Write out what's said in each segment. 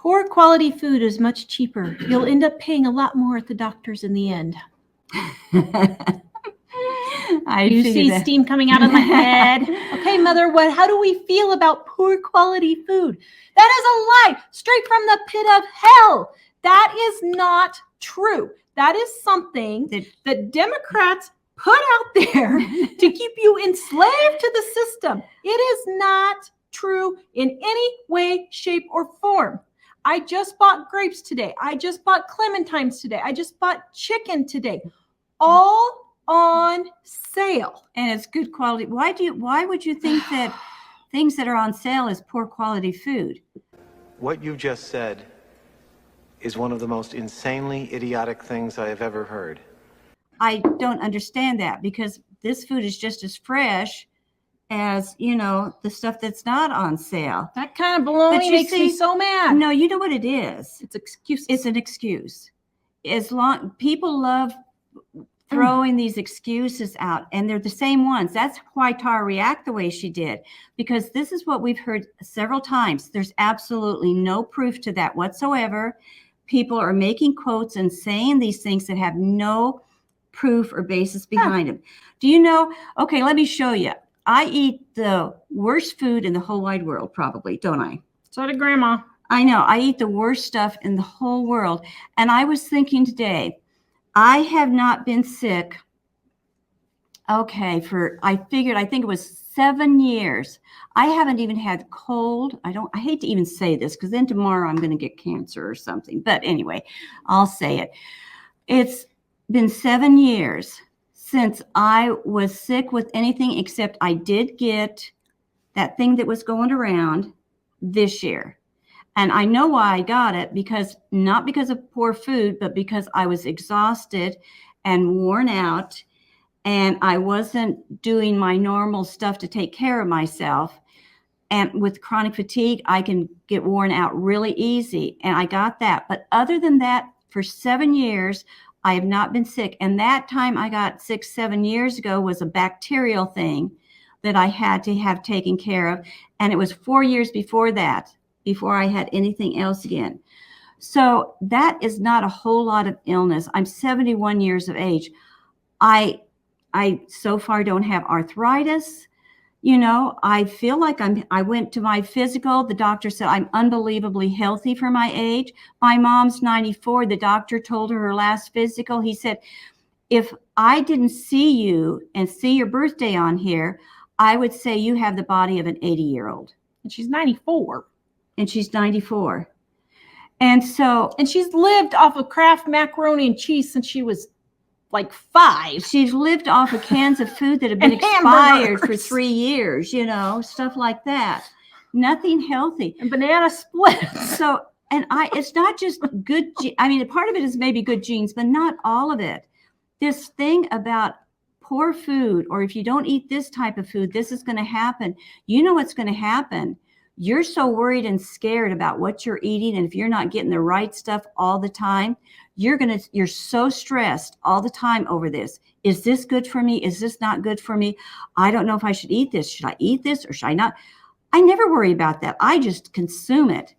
Poor quality food is much cheaper. You'll end up paying a lot more at the doctor's in the end. You see steam coming out of my head. Okay, Mother, how do we feel about poor quality food? That is a lie, straight from the pit of hell. That is not true. That is something that Democrats put out there to keep you enslaved to the system. It is not true in any way, shape, or form. I just bought grapes today. I just bought clementines today. I just bought chicken today. All on sale. And it's good quality. Why would you think that things that are on sale is poor quality food? What you just said is one of the most insanely idiotic things I have ever heard. I don't understand that, because this food is just as fresh as, the stuff that's not on sale. That kind of baloney makes me so mad. No, you know what it is? It's excuses. It's an excuse. People love throwing these excuses out, and they're the same ones. That's why Tara reacted the way she did, because this is what we've heard several times. There's absolutely no proof to that whatsoever. People are making quotes and saying these things that have no proof or basis behind them. Do you know? Okay, let me show you. I eat the worst food in the whole wide world, probably, don't I? So did Grandma. I know. I eat the worst stuff in the whole world. And I was thinking today, I have not been sick, I think it was 7 years. I haven't even had cold. I hate to even say this, because then tomorrow I'm going to get cancer or something. But anyway, I'll say it. It's been 7 years since I was sick with anything, except I did get that thing that was going around this year. And I know why I got it, not because of poor food, but because I was exhausted and worn out, and I wasn't doing my normal stuff to take care of myself. And with chronic fatigue, I can get worn out really easy. And I got that. But other than that, for 7 years, I have not been sick. And that time I got sick 7 years ago was a bacterial thing that I had to have taken care of. And it was 4 years before that, before I had anything else again. So that is not a whole lot of illness. I'm 71 years of age. I so far don't have arthritis. I feel like I went to my physical. The doctor said I'm unbelievably healthy for my age. My mom's 94. The doctor told her last physical, he said, if I didn't see you and see your birthday on here, I would say you have the body of an 80-year-old. And she's 94. And she's 94. And she's lived off of Kraft macaroni and cheese since she was like 5. She's lived off of cans of food that have been expired for 3 years, stuff like that. Nothing healthy. And banana splits. So, it's not just good. Part of it is maybe good genes, but not all of it. This thing about poor food, or if you don't eat this type of food, this is going to happen. You know what's going to happen. You're so worried and scared about what you're eating, and if you're not getting the right stuff all the time, you're so stressed all the time over this. Is this good for me? Is this not good for me? I don't know if I should eat this. Should I eat this or should I not? I never worry about that. I just consume it.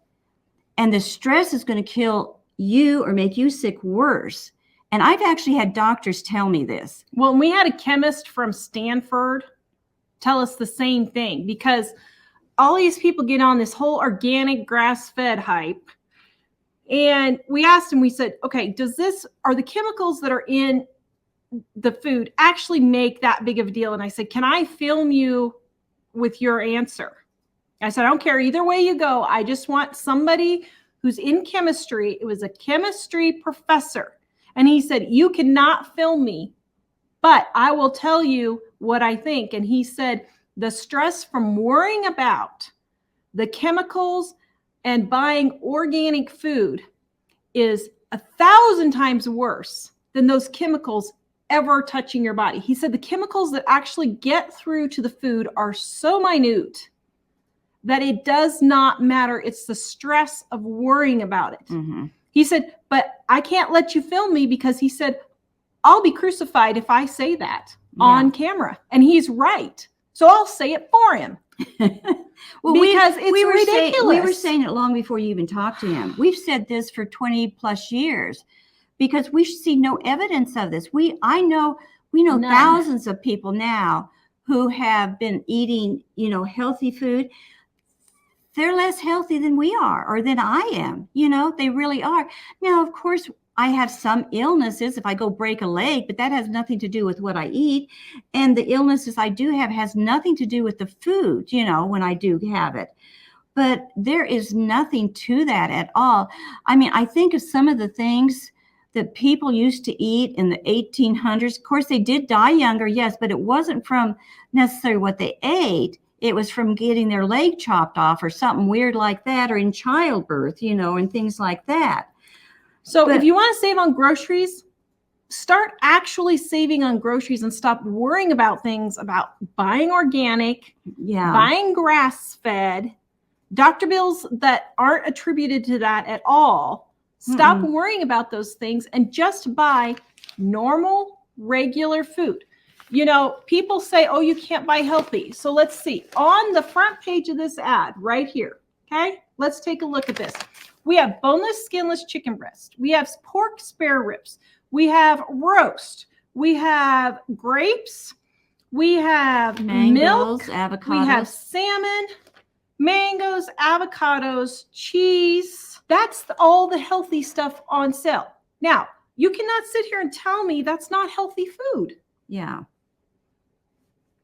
And the stress is going to kill you or make you sick worse. And I've actually had doctors tell me this. Well, we had a chemist from Stanford tell us the same thing, because all these people get on this whole organic grass-fed hype. And we asked him, we said, okay, are the chemicals that are in the food actually make that big of a deal? And I said, can I film you with your answer? I said, I don't care either way you go. I just want somebody who's in chemistry. It was a chemistry professor. And he said, you cannot film me, but I will tell you what I think. And he said, the stress from worrying about the chemicals and buying organic food is 1,000 times worse than those chemicals ever touching your body. He said the chemicals that actually get through to the food are so minute that it does not matter. It's the stress of worrying about it. Mm-hmm. He said, but I can't let you film me, because he said, I'll be crucified if I say that on camera. And he's right. So I'll say it for him. Well, Because it's we were ridiculous. saying it long before you even talked to him. We've said this for 20 plus years because we see no evidence of this. We know None. thousands of people now who have been eating, healthy food. They're less healthy than we are or than I am. They really are. Now, of course, I have some illnesses if I go break a leg, but that has nothing to do with what I eat. And the illnesses I do have has nothing to do with the food, when I do have it. But there is nothing to that at all. I mean, I think of some of the things that people used to eat in the 1800s. Of course, they did die younger, yes, but it wasn't from necessarily what they ate. It was from getting their leg chopped off or something weird like that, or in childbirth, and things like that. So But- if you want to save on groceries, start actually saving on groceries and stop worrying about things about buying organic, Yeah. buying grass-fed, doctor bills that aren't attributed to that at all. Stop worrying about those things and just buy normal, regular food. People say, oh, you can't buy healthy. So let's see. On the front page of this ad right here, okay? Let's take a look at this. We have boneless, skinless chicken breast. We have pork spare ribs. We have roast. We have grapes. We have milk. Mangoes, avocados. We have salmon, mangoes, avocados, cheese. That's all the healthy stuff on sale. Now, you cannot sit here and tell me that's not healthy food. Yeah.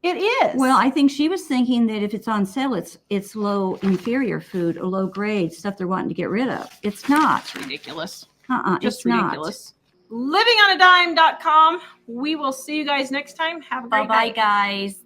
It is. Well, I think she was thinking that if it's on sale, it's low inferior food or low grade stuff they're wanting to get rid of. It's not. It's ridiculous. It's Just ridiculous. Livingonadime.com. We will see you guys next time. Have a great Bye-bye, night. guys.